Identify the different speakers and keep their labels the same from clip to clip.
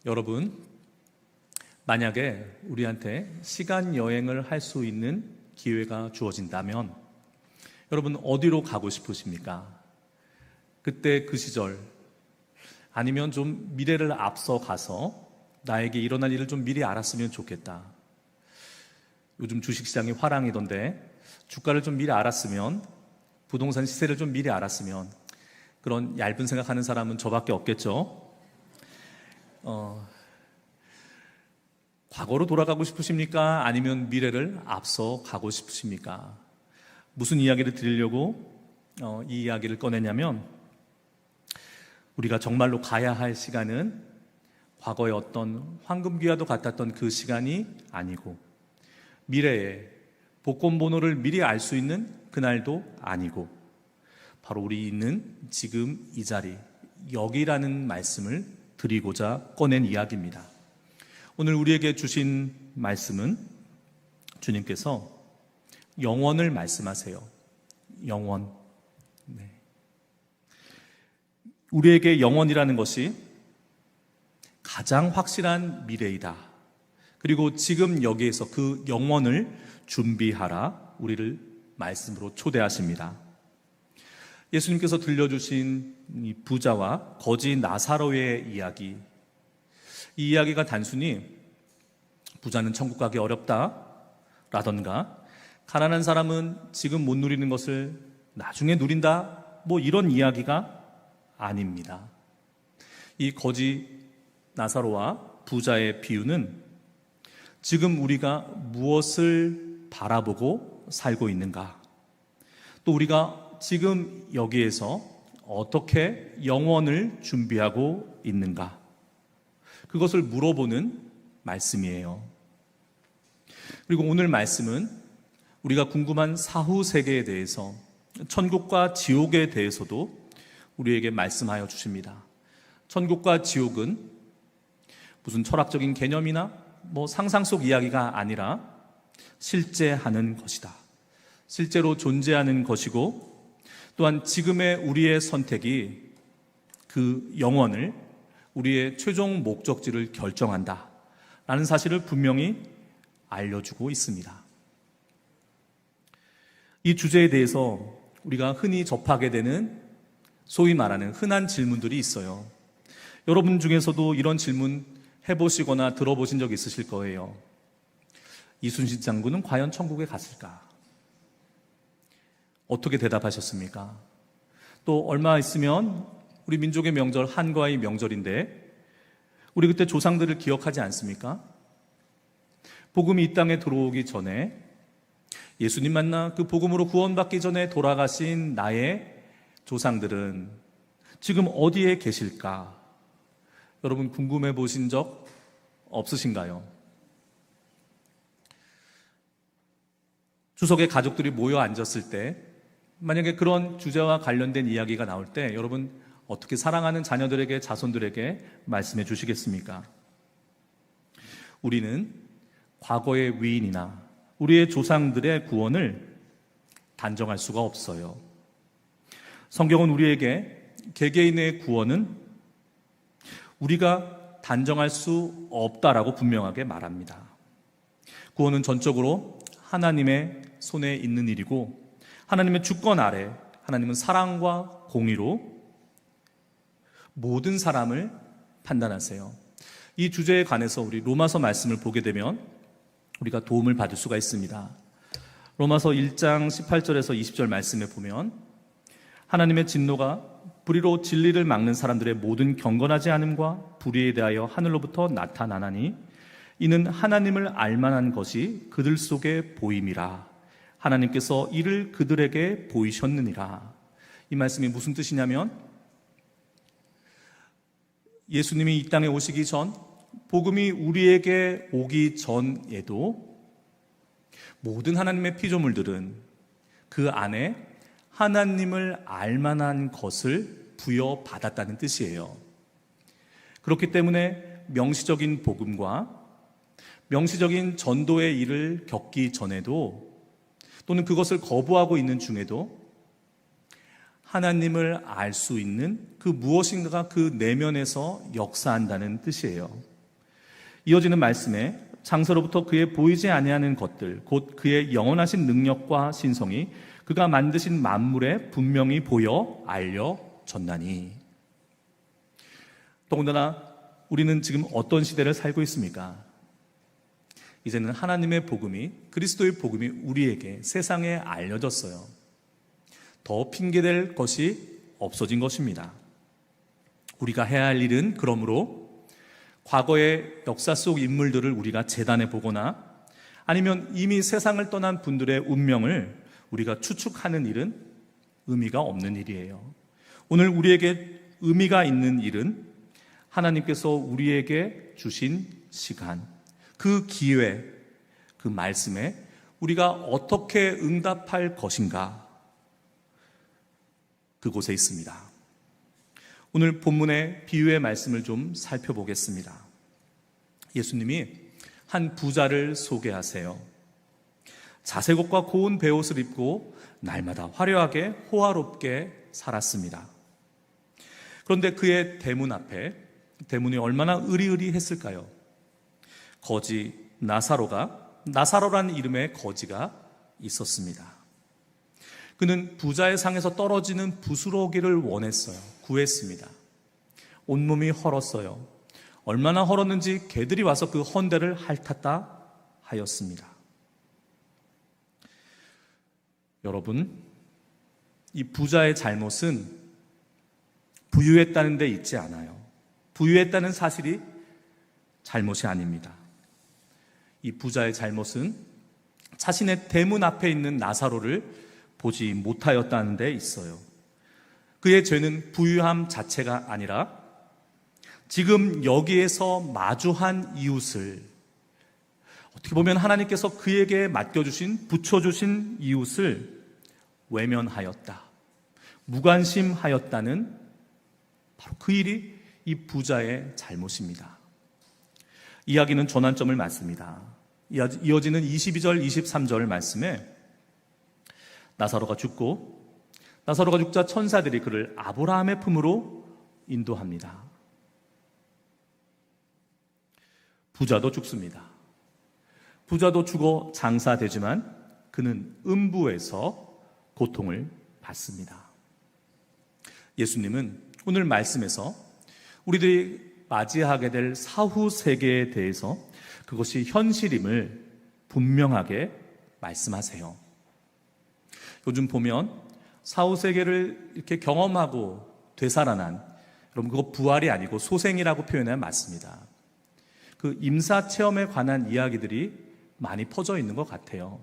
Speaker 1: 여러분, 만약에 우리한테 시간 여행을 할 수 있는 기회가 주어진다면 여러분 어디로 가고 싶으십니까? 그때 그 시절, 아니면 좀 미래를 앞서 가서 나에게 일어날 일을 좀 미리 알았으면 좋겠다. 요즘 주식시장이 화랑이던데 주가를 좀 미리 알았으면, 부동산 시세를 좀 미리 알았으면, 그런 얇은 생각하는 사람은 저밖에 없겠죠. 과거로 돌아가고 싶으십니까? 아니면 미래를 앞서 가고 싶으십니까? 무슨 이야기를 드리려고 이 이야기를 꺼내냐면, 우리가 정말로 가야 할 시간은 과거의 어떤 황금귀와도 같았던 그 시간이 아니고, 미래에 복권 번호를 미리 알 수 있는 그날도 아니고, 바로 우리 있는 지금 이 자리, 여기라는 말씀을 드리고자 꺼낸 이야기입니다. 오늘 우리에게 주신 말씀은 주님께서 영원을 말씀하세요. 영원. 네. 우리에게 영원이라는 것이 가장 확실한 미래이다. 그리고 지금 여기에서 그 영원을 준비하라, 우리를 말씀으로 초대하십니다. 예수님께서 들려주신 이 부자와 거지 나사로의 이야기, 이 이야기가 단순히 부자는 천국 가기 어렵다 라던가, 가난한 사람은 지금 못 누리는 것을 나중에 누린다, 이런 이야기가 아닙니다. 이 거지 나사로와 부자의 비유는 지금 우리가 무엇을 바라보고 살고 있는가, 또 우리가 지금 여기에서 어떻게 영원을 준비하고 있는가, 그것을 물어보는 말씀이에요. 그리고 오늘 말씀은 우리가 궁금한 사후 세계에 대해서, 천국과 지옥에 대해서도 우리에게 말씀하여 주십니다. 천국과 지옥은 무슨 철학적인 개념이나 상상 속 이야기가 아니라 실제 하는 것이다. 실제로 존재하는 것이고, 또한 지금의 우리의 선택이 그 영원을, 우리의 최종 목적지를 결정한다 라는 사실을 분명히 알려주고 있습니다. 이 주제에 대해서 우리가 흔히 접하게 되는 소위 말하는 흔한 질문들이 있어요. 여러분 중에서도 이런 질문 해보시거나 들어보신 적 있으실 거예요. 이순신 장군은 과연 천국에 갔을까? 어떻게 대답하셨습니까? 또 얼마 있으면 우리 민족의 명절 한가위 명절인데 우리 그때 조상들을 기억하지 않습니까? 복음이 이 땅에 들어오기 전에, 예수님 만나 그 복음으로 구원받기 전에 돌아가신 나의 조상들은 지금 어디에 계실까? 여러분 궁금해 보신 적 없으신가요? 추석에 가족들이 모여 앉았을 때 만약에 그런 주제와 관련된 이야기가 나올 때 여러분 어떻게 사랑하는 자녀들에게, 자손들에게 말씀해 주시겠습니까? 우리는 과거의 위인이나 우리의 조상들의 구원을 단정할 수가 없어요. 성경은 우리에게 개개인의 구원은 우리가 단정할 수 없다라고 분명하게 말합니다. 구원은 전적으로 하나님의 손에 있는 일이고, 하나님의 주권 아래 하나님은 사랑과 공의로 모든 사람을 판단하세요. 이 주제에 관해서 우리 로마서 말씀을 보게 되면 우리가 도움을 받을 수가 있습니다. 로마서 1장 18절에서 20절 말씀에 보면, 하나님의 진노가 불의로 진리를 막는 사람들의 모든 경건하지 않음과 불의에 대하여 하늘로부터 나타나나니 이는 하나님을 알만한 것이 그들 속에 보임이라. 하나님께서 이를 그들에게 보이셨느니라. 이 말씀이 무슨 뜻이냐면, 예수님이 이 땅에 오시기 전, 복음이 우리에게 오기 전에도 모든 하나님의 피조물들은 그 안에 하나님을 알만한 것을 부여받았다는 뜻이에요. 그렇기 때문에 명시적인 복음과 명시적인 전도의 일을 겪기 전에도, 또는 그것을 거부하고 있는 중에도 하나님을 알 수 있는 그 무엇인가가 그 내면에서 역사한다는 뜻이에요. 이어지는 말씀에 장서로부터 그의 보이지 아니하는 것들, 곧 그의 영원하신 능력과 신성이 그가 만드신 만물에 분명히 보여 알려졌나니. 더군다나 우리는 지금 어떤 시대를 살고 있습니까? 이제는 하나님의 복음이, 그리스도의 복음이 우리에게 세상에 알려졌어요. 더 핑계댈 것이 없어진 것입니다. 우리가 해야 할 일은 그러므로 과거의 역사 속 인물들을 우리가 재단해 보거나 아니면 이미 세상을 떠난 분들의 운명을 우리가 추측하는 일은 의미가 없는 일이에요. 오늘 우리에게 의미가 있는 일은 하나님께서 우리에게 주신 시간, 그 기회, 그 말씀에 우리가 어떻게 응답할 것인가, 그곳에 있습니다. 오늘 본문의 비유의 말씀을 좀 살펴보겠습니다. 예수님이 한 부자를 소개하세요. 자색 옷과 고운 베옷을 입고 날마다 화려하게 호화롭게 살았습니다. 그런데 그의 대문 앞에, 대문이 얼마나 으리으리했을까요? 거지 나사로라는 이름의 거지가 있었습니다. 그는 부자의 상에서 떨어지는 부스러기를 원했어요. 구했습니다. 온몸이 헐었어요. 얼마나 헐었는지 개들이 와서 그 헌대를 핥았다 하였습니다. 여러분, 이 부자의 잘못은 부유했다는 데 있지 않아요. 부유했다는 사실이 잘못이 아닙니다. 이 부자의 잘못은 자신의 대문 앞에 있는 나사로를 보지 못하였다는 데 있어요. 그의 죄는 부유함 자체가 아니라 지금 여기에서 마주한 이웃을, 어떻게 보면 하나님께서 그에게 맡겨주신, 붙여주신 이웃을 외면하였다, 무관심하였다는 바로 그 일이 이 부자의 잘못입니다. 이야기는 전환점을 맞습니다. 이어지는 22절, 23절 말씀에 나사로가 죽자 천사들이 그를 아브라함의 품으로 인도합니다. 부자도 죽습니다. 부자도 죽어 장사되지만 그는 음부에서 고통을 받습니다. 예수님은 오늘 말씀에서 우리들이 맞이하게 될 사후 세계에 대해서 그것이 현실임을 분명하게 말씀하세요. 요즘 보면 사후 세계를 이렇게 경험하고 되살아난, 여러분 그거 부활이 아니고 소생이라고 표현해야 맞습니다. 그 임사 체험에 관한 이야기들이 많이 퍼져 있는 것 같아요.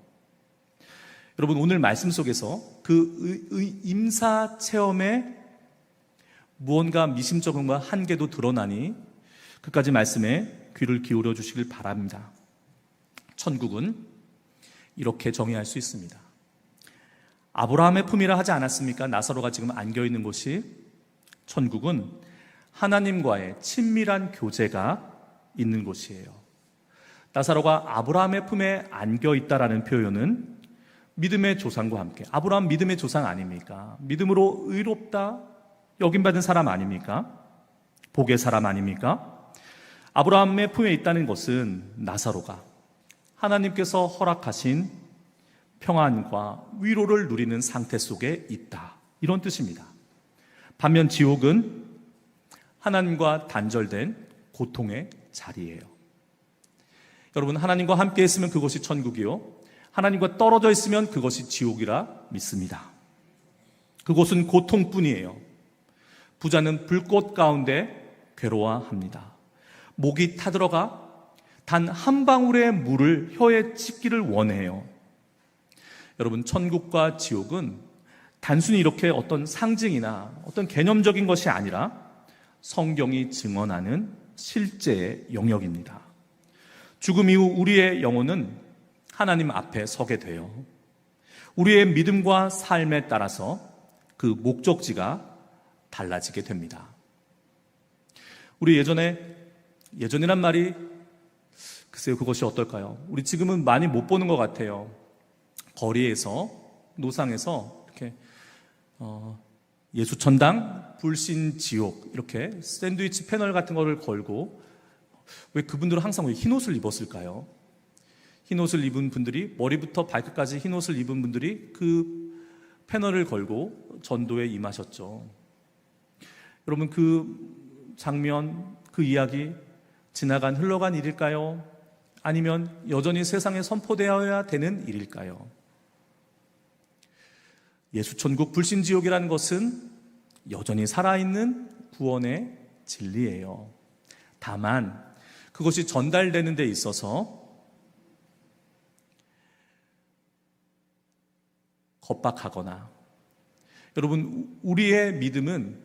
Speaker 1: 여러분 오늘 말씀 속에서 그 임사 체험에 무언가 미심쩍음과 한계도 드러나니 그까지 말씀에 귀를 기울여 주시길 바랍니다. 천국은 이렇게 정의할 수 있습니다. 아브라함의 품이라 하지 않았습니까? 나사로가 지금 안겨있는 곳이. 천국은 하나님과의 친밀한 교제가 있는 곳이에요. 나사로가 아브라함의 품에 안겨있다라는 표현은 믿음의 조상과 함께, 아브라함 믿음의 조상 아닙니까? 믿음으로 의롭다 여김받은 사람 아닙니까? 복의 사람 아닙니까? 아브라함의 품에 있다는 것은 나사로가 하나님께서 허락하신 평안과 위로를 누리는 상태 속에 있다, 이런 뜻입니다. 반면 지옥은 하나님과 단절된 고통의 자리예요. 여러분, 하나님과 함께 있으면 그것이 천국이요, 하나님과 떨어져 있으면 그것이 지옥이라 믿습니다. 그곳은 고통뿐이에요. 부자는 불꽃 가운데 괴로워합니다. 목이 타들어가 단 한 방울의 물을 혀에 찢기를 원해요. 여러분, 천국과 지옥은 단순히 이렇게 어떤 상징이나 어떤 개념적인 것이 아니라 성경이 증언하는 실제의 영역입니다. 죽음 이후 우리의 영혼은 하나님 앞에 서게 돼요. 우리의 믿음과 삶에 따라서 그 목적지가 달라지게 됩니다. 우리 예전이란 말이 글쎄요, 그것이 어떨까요? 우리 지금은 많이 못 보는 것 같아요. 거리에서, 노상에서 이렇게 예수천당, 불신 지옥, 이렇게 샌드위치 패널 같은 거를 걸고 왜 그분들은 항상 왜 흰옷을 입었을까요? 흰옷을 입은 분들이, 머리부터 발끝까지 흰옷을 입은 분들이 그 패널을 걸고 전도에 임하셨죠. 여러분, 그 장면, 그 이야기 흘러간 일일까요? 아니면 여전히 세상에 선포되어야 되는 일일까요? 예수천국 불신지옥이라는 것은 여전히 살아있는 구원의 진리예요. 다만 그것이 전달되는 데 있어서 겁박하거나, 여러분, 우리의 믿음은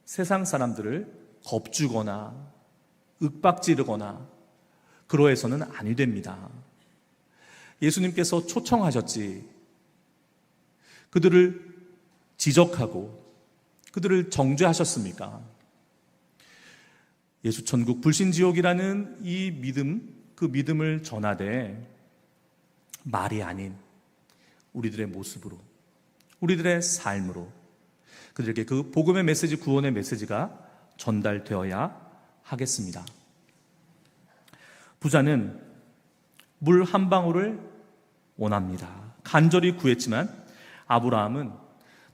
Speaker 1: 세상 사람들을 겁주거나 윽박지르거나 그러해서는 아니 됩니다. 예수님께서 초청하셨지, 그들을 지적하고 그들을 정죄하셨습니까? 예수천국 불신지옥이라는 이 믿음, 그 믿음을 전하되 말이 아닌 우리들의 모습으로, 우리들의 삶으로 그들에게 그 복음의 메시지, 구원의 메시지가 전달되어야 하겠습니다. 부자는 물 한 방울을 원합니다. 간절히 구했지만 아브라함은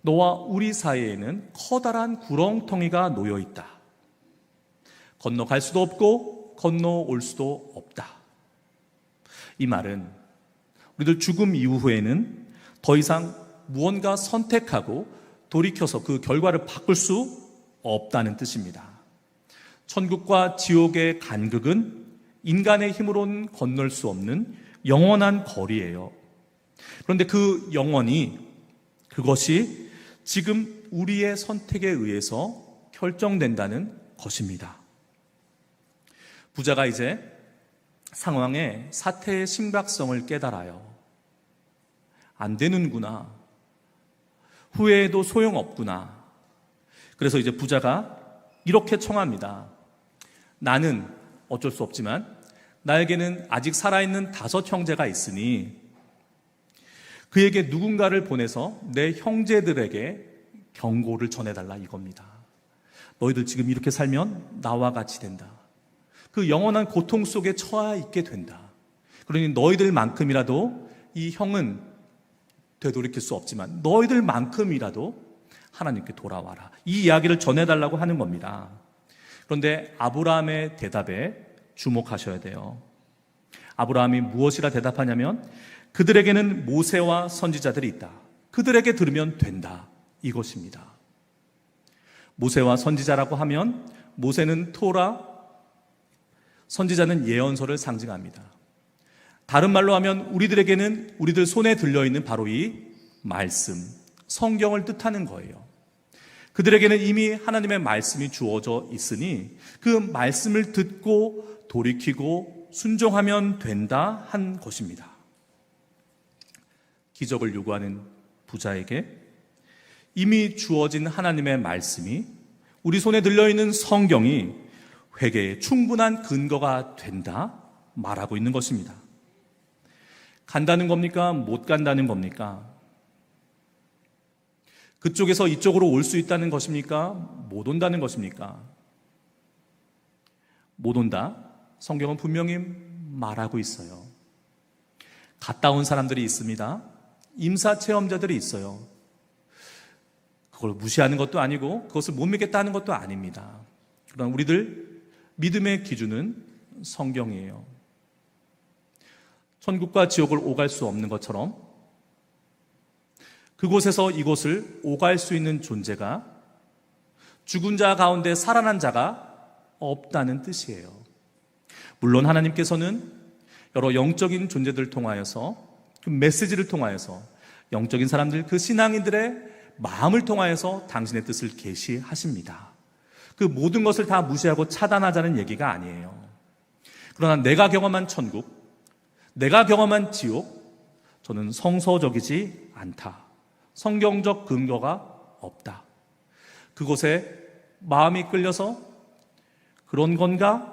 Speaker 1: 너와 우리 사이에는 커다란 구렁텅이가 놓여 있다. 건너갈 수도 없고 건너올 수도 없다. 이 말은 우리들 죽음 이후에는 더 이상 무언가 선택하고 돌이켜서 그 결과를 바꿀 수 없다는 뜻입니다. 천국과 지옥의 간극은 인간의 힘으로는 건널 수 없는 영원한 거리예요. 그런데 그 영원이, 그것이 지금 우리의 선택에 의해서 결정된다는 것입니다. 부자가 이제 상황의 사태의 심각성을 깨달아요. 안 되는구나. 후회해도 소용없구나. 그래서 이제 부자가 이렇게 청합니다. 나는 어쩔 수 없지만 나에게는 아직 살아있는 5 형제가 있으니 그에게 누군가를 보내서 내 형제들에게 경고를 전해달라, 이겁니다. 너희들 지금 이렇게 살면 나와 같이 된다. 그 영원한 고통 속에 처해 있게 된다. 그러니 너희들만큼이라도, 이 형은 되돌이킬 수 없지만 너희들만큼이라도 하나님께 돌아와라. 이 이야기를 전해달라고 하는 겁니다. 그런데 아브라함의 대답에 주목하셔야 돼요. 아브라함이 무엇이라 대답하냐면 그들에게는 모세와 선지자들이 있다. 그들에게 들으면 된다. 이것입니다. 모세와 선지자라고 하면 모세는 토라, 선지자는 예언서를 상징합니다. 다른 말로 하면 우리들에게는 우리들 손에 들려있는 바로 이 말씀, 성경을 뜻하는 거예요. 그들에게는 이미 하나님의 말씀이 주어져 있으니 그 말씀을 듣고 돌이키고 순종하면 된다 한 것입니다. 기적을 요구하는 부자에게 이미 주어진 하나님의 말씀이, 우리 손에 들려있는 성경이 회개에 충분한 근거가 된다 말하고 있는 것입니다. 간다는 겁니까? 못 간다는 겁니까? 그쪽에서 이쪽으로 올 수 있다는 것입니까? 못 온다는 것입니까? 못 온다. 성경은 분명히 말하고 있어요. 갔다 온 사람들이 있습니다. 임사 체험자들이 있어요. 그걸 무시하는 것도 아니고 그것을 못 믿겠다는 것도 아닙니다. 그러나 우리들 믿음의 기준은 성경이에요. 천국과 지옥을 오갈 수 없는 것처럼 그곳에서 이곳을 오갈 수 있는 존재가, 죽은 자 가운데 살아난 자가 없다는 뜻이에요. 물론 하나님께서는 여러 영적인 존재들을 통하여서, 그 메시지를 통하여서, 영적인 사람들, 그 신앙인들의 마음을 통하여서 당신의 뜻을 계시하십니다. 그 모든 것을 다 무시하고 차단하자는 얘기가 아니에요. 그러나 내가 경험한 천국, 내가 경험한 지옥, 저는 성서적이지 않다. 성경적 근거가 없다. 그곳에 마음이 끌려서 그런 건가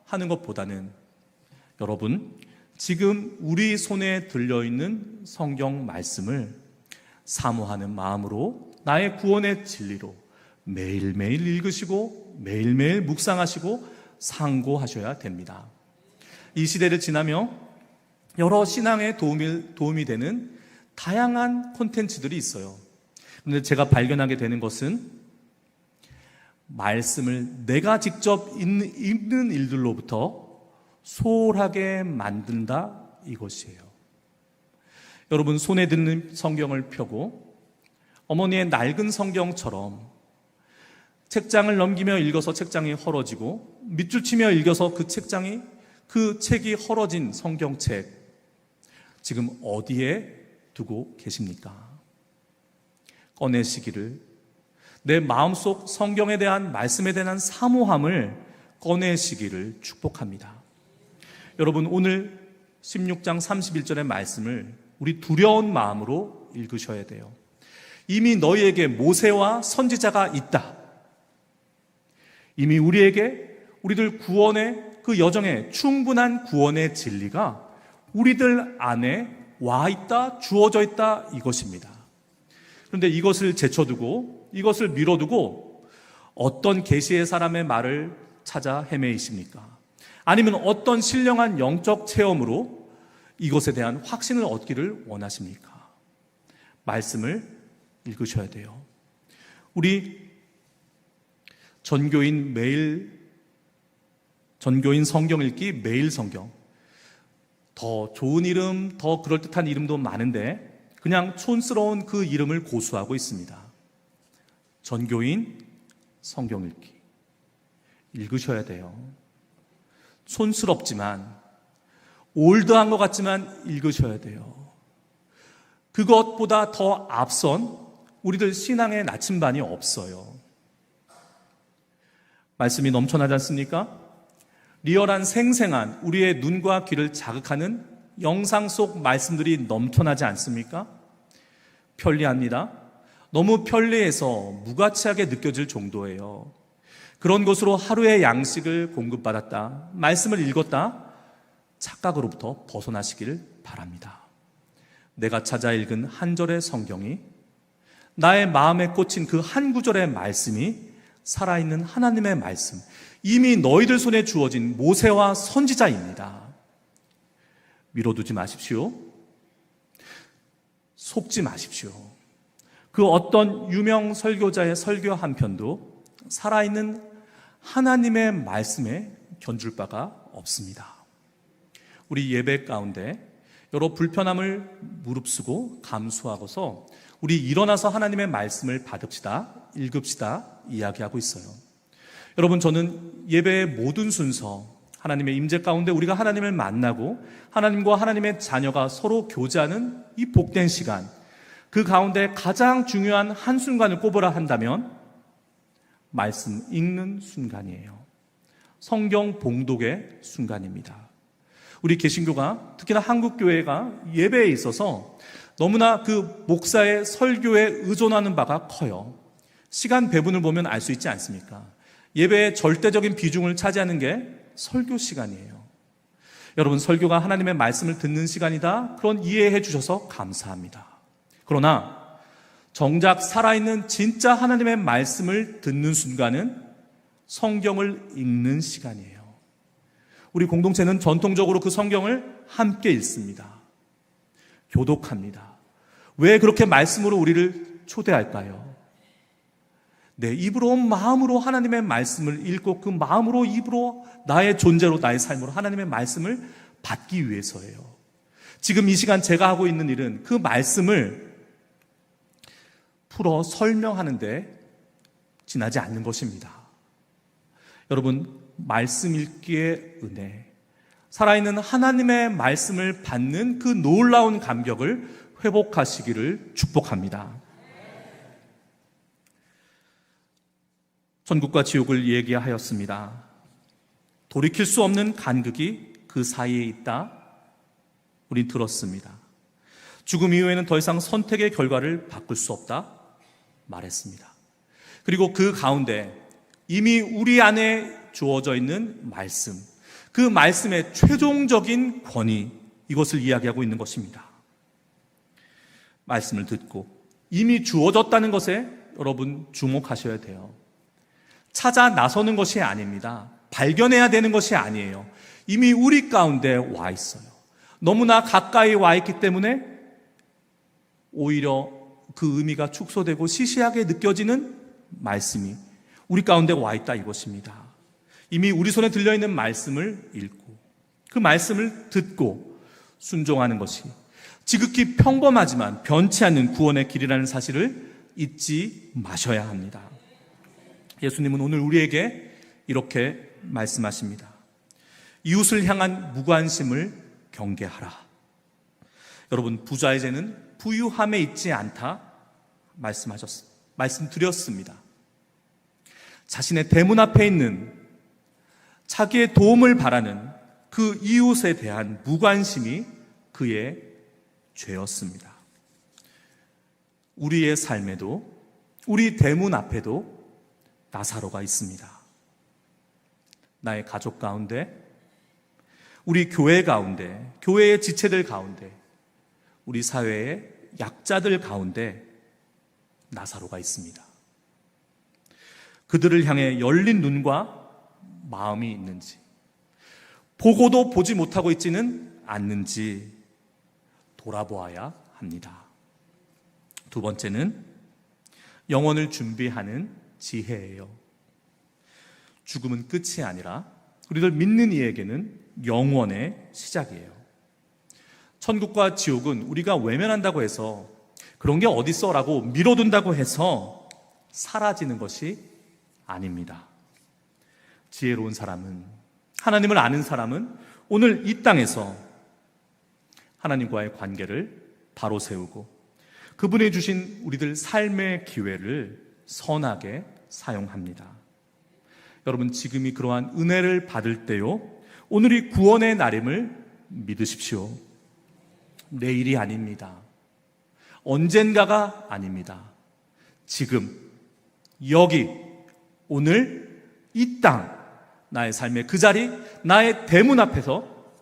Speaker 1: 하는 것보다는, 여러분, 지금 우리 손에 들려있는 성경 말씀을 사모하는 마음으로 나의 구원의 진리로 매일매일 읽으시고 매일매일 묵상하시고 상고하셔야 됩니다. 이 시대를 지나며 여러 신앙에 도움이 되는 다양한 콘텐츠들이 있어요. 그런데 제가 발견하게 되는 것은 말씀을 내가 직접 읽는 일들로부터 소홀하게 만든다, 이것이에요. 여러분, 손에 드는 성경을 펴고 어머니의 낡은 성경처럼 책장을 넘기며 읽어서 책장이 헐어지고 밑줄 치며 읽어서 그 책이 헐어진 성경책, 지금 어디에 두고 계십니까? 꺼내시기를, 내 마음속 성경에 대한 말씀에 대한 사모함을 꺼내시기를 축복합니다. 여러분, 오늘 16장 31절의 말씀을 우리 두려운 마음으로 읽으셔야 돼요. 이미 너희에게 모세와 선지자가 있다. 이미 우리들 구원의 그 여정에 충분한 구원의 진리가 우리들 안에 와 있다, 주어져 있다, 이것입니다. 그런데 이것을 제쳐두고, 이것을 미뤄두고 어떤 계시의 사람의 말을 찾아 헤매이십니까? 아니면 어떤 신령한 영적 체험으로 이것에 대한 확신을 얻기를 원하십니까? 말씀을 읽으셔야 돼요. 우리 전교인 성경 읽기 매일 성경, 더 좋은 이름, 더 그럴듯한 이름도 많은데 그냥 촌스러운 그 이름을 고수하고 있습니다. 전교인 성경 읽기 읽으셔야 돼요. 촌스럽지만, 올드한 것 같지만 읽으셔야 돼요. 그것보다 더 앞선 우리들 신앙의 나침반이 없어요. 말씀이 넘쳐나지 않습니까? 리얼한 생생한 우리의 눈과 귀를 자극하는 영상 속 말씀들이 넘쳐나지 않습니까? 편리합니다. 너무 편리해서 무가치하게 느껴질 정도예요. 그런 것으로 하루의 양식을 공급받았다, 말씀을 읽었다, 착각으로부터 벗어나시기를 바랍니다. 내가 찾아 읽은 한 절의 성경이, 나의 마음에 꽂힌 그 한 구절의 말씀이 살아있는 하나님의 말씀, 이미 너희들 손에 주어진 모세와 선지자입니다. 미뤄두지 마십시오. 속지 마십시오. 그 어떤 유명 설교자의 설교 한 편도 살아있는 하나님의 말씀에 견줄 바가 없습니다. 우리 예배 가운데 여러 불편함을 무릅쓰고 감수하고서 우리 일어나서 하나님의 말씀을 받읍시다, 읽읍시다 이야기하고 있어요. 여러분, 저는 예배의 모든 순서, 하나님의 임재 가운데 우리가 하나님을 만나고 하나님과 하나님의 자녀가 서로 교제하는 이 복된 시간, 그 가운데 가장 중요한 한순간을 꼽으라 한다면 말씀 읽는 순간이에요. 성경 봉독의 순간입니다. 우리 개신교가, 특히나 한국교회가 예배에 있어서 너무나 그 목사의 설교에 의존하는 바가 커요. 시간 배분을 보면 알 수 있지 않습니까? 예배의 절대적인 비중을 차지하는 게 설교 시간이에요. 여러분, 설교가 하나님의 말씀을 듣는 시간이다, 그런 이해해 주셔서 감사합니다. 그러나 정작 살아있는 진짜 하나님의 말씀을 듣는 순간은 성경을 읽는 시간이에요. 우리 공동체는 전통적으로 그 성경을 함께 읽습니다. 교독합니다. 왜 그렇게 말씀으로 우리를 초대할까요? 내 입으로 온 마음으로 하나님의 말씀을 읽고 그 마음으로, 입으로, 나의 존재로, 나의 삶으로 하나님의 말씀을 받기 위해서예요. 지금 이 시간 제가 하고 있는 일은 그 말씀을 풀어 설명하는데 지나지 않는 것입니다. 여러분, 말씀 읽기의 은혜, 살아있는 하나님의 말씀을 받는 그 놀라운 감격을 회복하시기를 축복합니다. 천국과 지옥을 얘기하였습니다. 돌이킬 수 없는 간극이 그 사이에 있다, 우리 들었습니다. 죽음 이후에는 더 이상 선택의 결과를 바꿀 수 없다 말했습니다. 그리고 그 가운데 이미 우리 안에 주어져 있는 말씀, 그 말씀의 최종적인 권위, 이것을 이야기하고 있는 것입니다. 말씀을 듣고 이미 주어졌다는 것에 여러분 주목하셔야 돼요. 찾아 나서는 것이 아닙니다. 발견해야 되는 것이 아니에요. 이미 우리 가운데 와 있어요. 너무나 가까이 와 있기 때문에 오히려 그 의미가 축소되고 시시하게 느껴지는 말씀이 우리 가운데 와 있다 이것입니다. 이미 우리 손에 들려있는 말씀을 읽고 그 말씀을 듣고 순종하는 것이 지극히 평범하지만 변치 않는 구원의 길이라는 사실을 잊지 마셔야 합니다. 예수님은 오늘 우리에게 이렇게 말씀하십니다. 이웃을 향한 무관심을 경계하라. 여러분, 부자의 죄는 부유함에 있지 않다 말씀드렸습니다. 자신의 대문 앞에 있는 자기의 도움을 바라는 그 이웃에 대한 무관심이 그의 죄였습니다. 우리의 삶에도 우리 대문 앞에도 나사로가 있습니다. 나의 가족 가운데, 우리 교회 가운데, 교회의 지체들 가운데, 우리 사회의 약자들 가운데 나사로가 있습니다. 그들을 향해 열린 눈과 마음이 있는지, 보고도 보지 못하고 있지는 않는지 돌아보아야 합니다. 두 번째는 영혼을 준비하는 지혜예요. 죽음은 끝이 아니라 우리를 믿는 이에게는 영원의 시작이에요. 천국과 지옥은 우리가 외면한다고 해서 그런 게 어딨어 라고 미뤄둔다고 해서 사라지는 것이 아닙니다. 지혜로운 사람은, 하나님을 아는 사람은 오늘 이 땅에서 하나님과의 관계를 바로 세우고 그분이 주신 우리들 삶의 기회를 선하게 사용합니다. 여러분, 지금이 그러한 은혜를 받을 때요, 오늘이 구원의 날임을 믿으십시오. 내일이 아닙니다. 언젠가가 아닙니다. 지금, 여기, 오늘, 이 땅, 나의 삶의 그 자리, 나의 대문 앞에서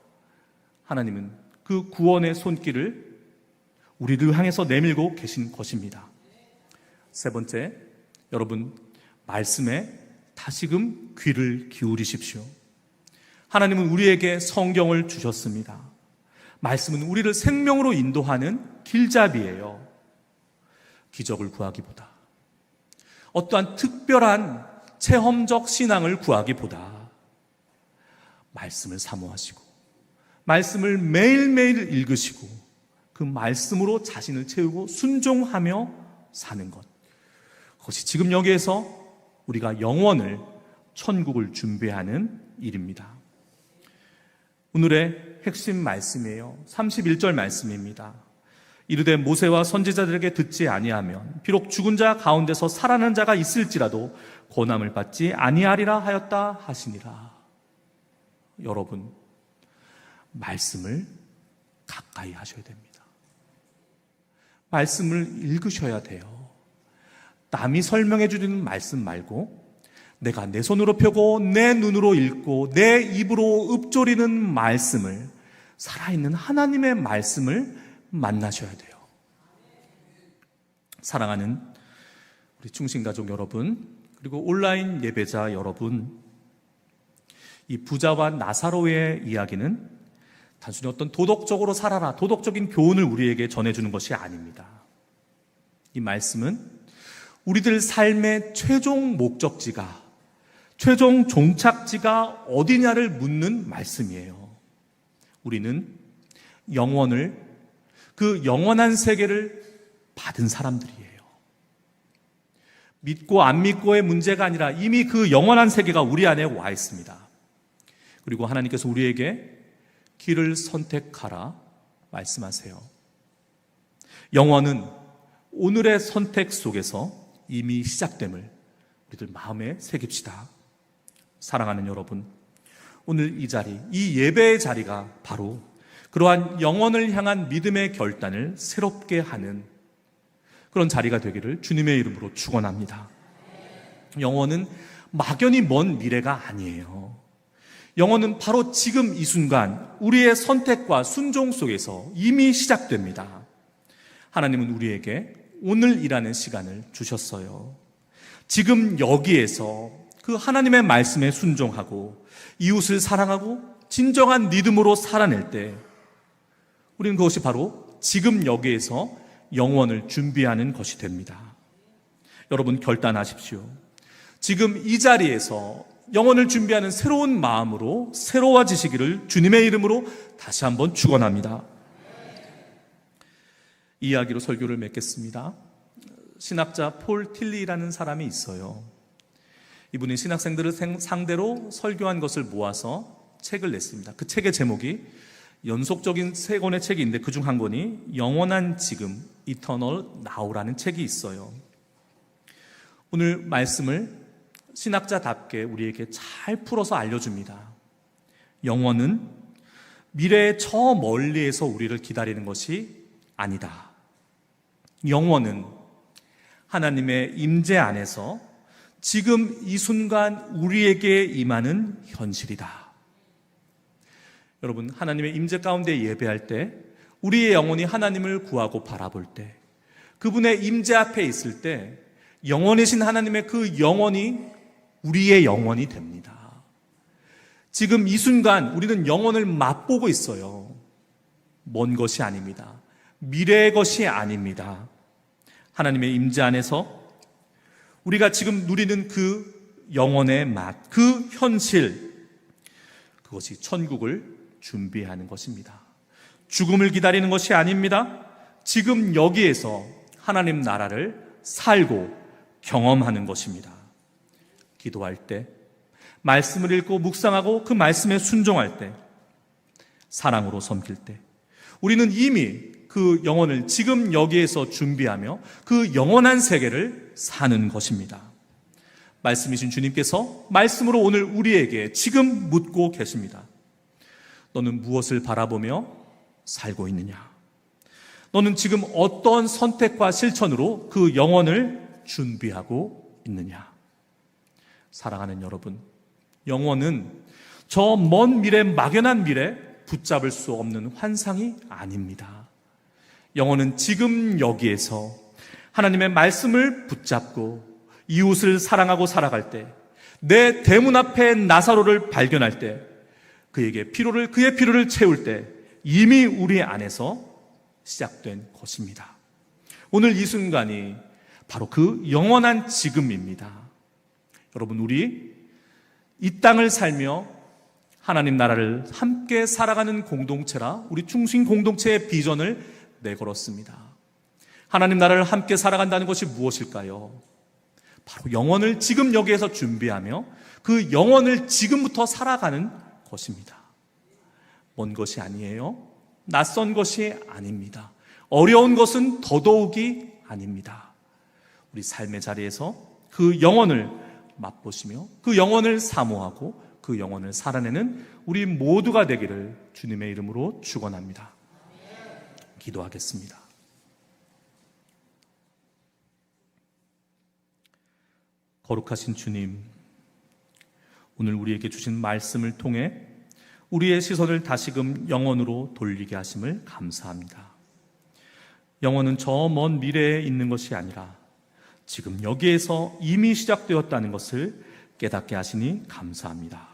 Speaker 1: 하나님은 그 구원의 손길을 우리를 향해서 내밀고 계신 것입니다. 세 번째, 여러분, 말씀에 다시금 귀를 기울이십시오. 하나님은 우리에게 성경을 주셨습니다. 말씀은 우리를 생명으로 인도하는 길잡이예요. 기적을 구하기보다, 어떠한 특별한 체험적 신앙을 구하기보다 말씀을 사모하시고 말씀을 매일매일 읽으시고 그 말씀으로 자신을 채우고 순종하며 사는 것, 그것이 지금 여기에서 우리가 영원을, 천국을 준비하는 일입니다. 오늘의 핵심 말씀이에요. 31절 말씀입니다. 이르되 모세와 선지자들에게 듣지 아니하면 비록 죽은 자 가운데서 살아난 자가 있을지라도 고난을 받지 아니하리라 하였다 하시니라. 여러분, 말씀을 가까이 하셔야 됩니다. 말씀을 읽으셔야 돼요. 남이 설명해 주는 말씀 말고 내가 내 손으로 펴고 내 눈으로 읽고 내 입으로 읊조리는 말씀을, 살아있는 하나님의 말씀을 만나셔야 돼요. 사랑하는 우리 충신가족 여러분, 그리고 온라인 예배자 여러분, 이 부자와 나사로의 이야기는 단순히 어떤 도덕적으로 살아라, 도덕적인 교훈을 우리에게 전해주는 것이 아닙니다. 이 말씀은 우리들 삶의 최종 목적지가, 최종 종착지가 어디냐를 묻는 말씀이에요. 우리는 영원을, 그 영원한 세계를 받은 사람들이에요. 믿고 안 믿고의 문제가 아니라 이미 그 영원한 세계가 우리 안에 와 있습니다. 그리고 하나님께서 우리에게 길을 선택하라 말씀하세요. 영원은 오늘의 선택 속에서 이미 시작됨을 우리들 마음에 새깁시다. 사랑하는 여러분, 오늘 이 자리, 이 예배의 자리가 바로 그러한 영원을 향한 믿음의 결단을 새롭게 하는 그런 자리가 되기를 주님의 이름으로 축원합니다. 영원은 막연히 먼 미래가 아니에요. 영원은 바로 지금 이 순간 우리의 선택과 순종 속에서 이미 시작됩니다. 하나님은 우리에게 오늘이라는 시간을 주셨어요. 지금 여기에서 그 하나님의 말씀에 순종하고 이웃을 사랑하고 진정한 믿음으로 살아낼 때 우리는 그것이 바로 지금 여기에서 영원을 준비하는 것이 됩니다. 여러분 결단하십시오. 지금 이 자리에서 영원을 준비하는 새로운 마음으로 새로워지시기를 주님의 이름으로 다시 한번 축원합니다. 이 이야기로 설교를 맺겠습니다. 신학자 폴 틸리라는 사람이 있어요. 이분이 신학생들을 상대로 설교한 것을 모아서 책을 냈습니다. 그 책의 제목이 연속적인 3권의 책이 있는데 그중 한 권이 영원한 지금, Eternal Now라는 책이 있어요. 오늘 말씀을 신학자답게 우리에게 잘 풀어서 알려줍니다. 영원은 미래의 저 멀리에서 우리를 기다리는 것이 아니다. 영원은 하나님의 임재 안에서 지금 이 순간 우리에게 임하는 현실이다. 여러분, 하나님의 임재 가운데 예배할 때, 우리의 영혼이 하나님을 구하고 바라볼 때, 그분의 임재 앞에 있을 때 영원이신 하나님의 그 영혼이 우리의 영혼이 됩니다. 지금 이 순간 우리는 영혼을 맛보고 있어요. 먼 것이 아닙니다. 미래의 것이 아닙니다. 하나님의 임재 안에서 우리가 지금 누리는 그 영혼의 맛, 그 현실, 그것이 천국을 준비하는 것입니다. 죽음을 기다리는 것이 아닙니다. 지금 여기에서 하나님 나라를 살고 경험하는 것입니다. 기도할 때, 말씀을 읽고 묵상하고 그 말씀에 순종할 때, 사랑으로 섬길 때, 우리는 이미 그 영혼을 지금 여기에서 준비하며 그 영원한 세계를 사는 것입니다. 말씀이신 주님께서 말씀으로 오늘 우리에게 지금 묻고 계십니다. 너는 무엇을 바라보며 살고 있느냐? 너는 지금 어떤 선택과 실천으로 그 영혼을 준비하고 있느냐? 사랑하는 여러분, 영혼은 저 먼 미래, 막연한 미래 붙잡을 수 없는 환상이 아닙니다. 영혼은 지금 여기에서 하나님의 말씀을 붙잡고 이웃을 사랑하고 살아갈 때, 내 대문 앞에 나사로를 발견할 때, 그의 피로를 채울 때 이미 우리 안에서 시작된 것입니다. 오늘 이 순간이 바로 그 영원한 지금입니다. 여러분, 우리 이 땅을 살며 하나님 나라를 함께 살아가는 공동체라 우리 중심 공동체의 비전을 내걸었습니다. 하나님 나라를 함께 살아간다는 것이 무엇일까요? 바로 영혼을 지금 여기에서 준비하며 그 영혼을 지금부터 살아가는 것입니다. 먼 것이 아니에요. 낯선 것이 아닙니다. 어려운 것은 더더욱이 아닙니다. 우리 삶의 자리에서 그 영혼을 맛보시며 그 영혼을 사모하고 그 영혼을 살아내는 우리 모두가 되기를 주님의 이름으로 축원합니다. 기도하겠습니다. 거룩하신 주님, 오늘 우리에게 주신 말씀을 통해 우리의 시선을 다시금 영혼으로 돌리게 하심을 감사합니다. 영혼은 저 먼 미래에 있는 것이 아니라 지금 여기에서 이미 시작되었다는 것을 깨닫게 하시니 감사합니다.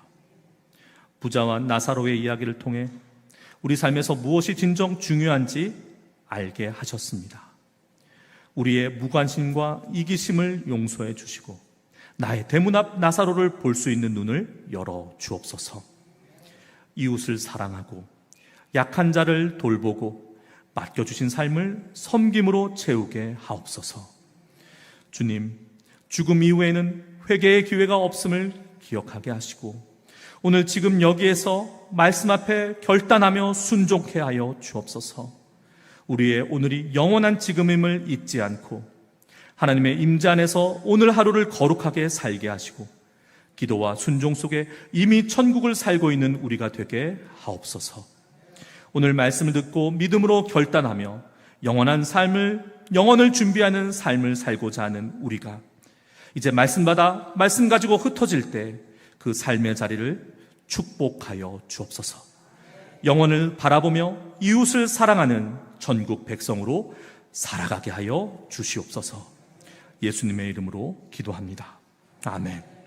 Speaker 1: 부자와 나사로의 이야기를 통해 우리 삶에서 무엇이 진정 중요한지 알게 하셨습니다. 우리의 무관심과 이기심을 용서해 주시고 나의 대문 앞 나사로를 볼 수 있는 눈을 열어 주옵소서. 이웃을 사랑하고 약한 자를 돌보고 맡겨주신 삶을 섬김으로 채우게 하옵소서. 주님, 죽음 이후에는 회개의 기회가 없음을 기억하게 하시고 오늘 지금 여기에서 말씀 앞에 결단하며 순종케 하여 주옵소서. 우리의 오늘이 영원한 지금임을 잊지 않고 하나님의 임재 안에서 오늘 하루를 거룩하게 살게 하시고 기도와 순종 속에 이미 천국을 살고 있는 우리가 되게 하옵소서. 오늘 말씀을 듣고 믿음으로 결단하며 영원을 준비하는 삶을 살고자 하는 우리가 이제 말씀 받아 말씀 가지고 흩어질 때 그 삶의 자리를 축복하여 주옵소서. 영혼을 바라보며 이웃을 사랑하는 전국 백성으로 살아가게 하여 주시옵소서. 예수님의 이름으로 기도합니다. 아멘.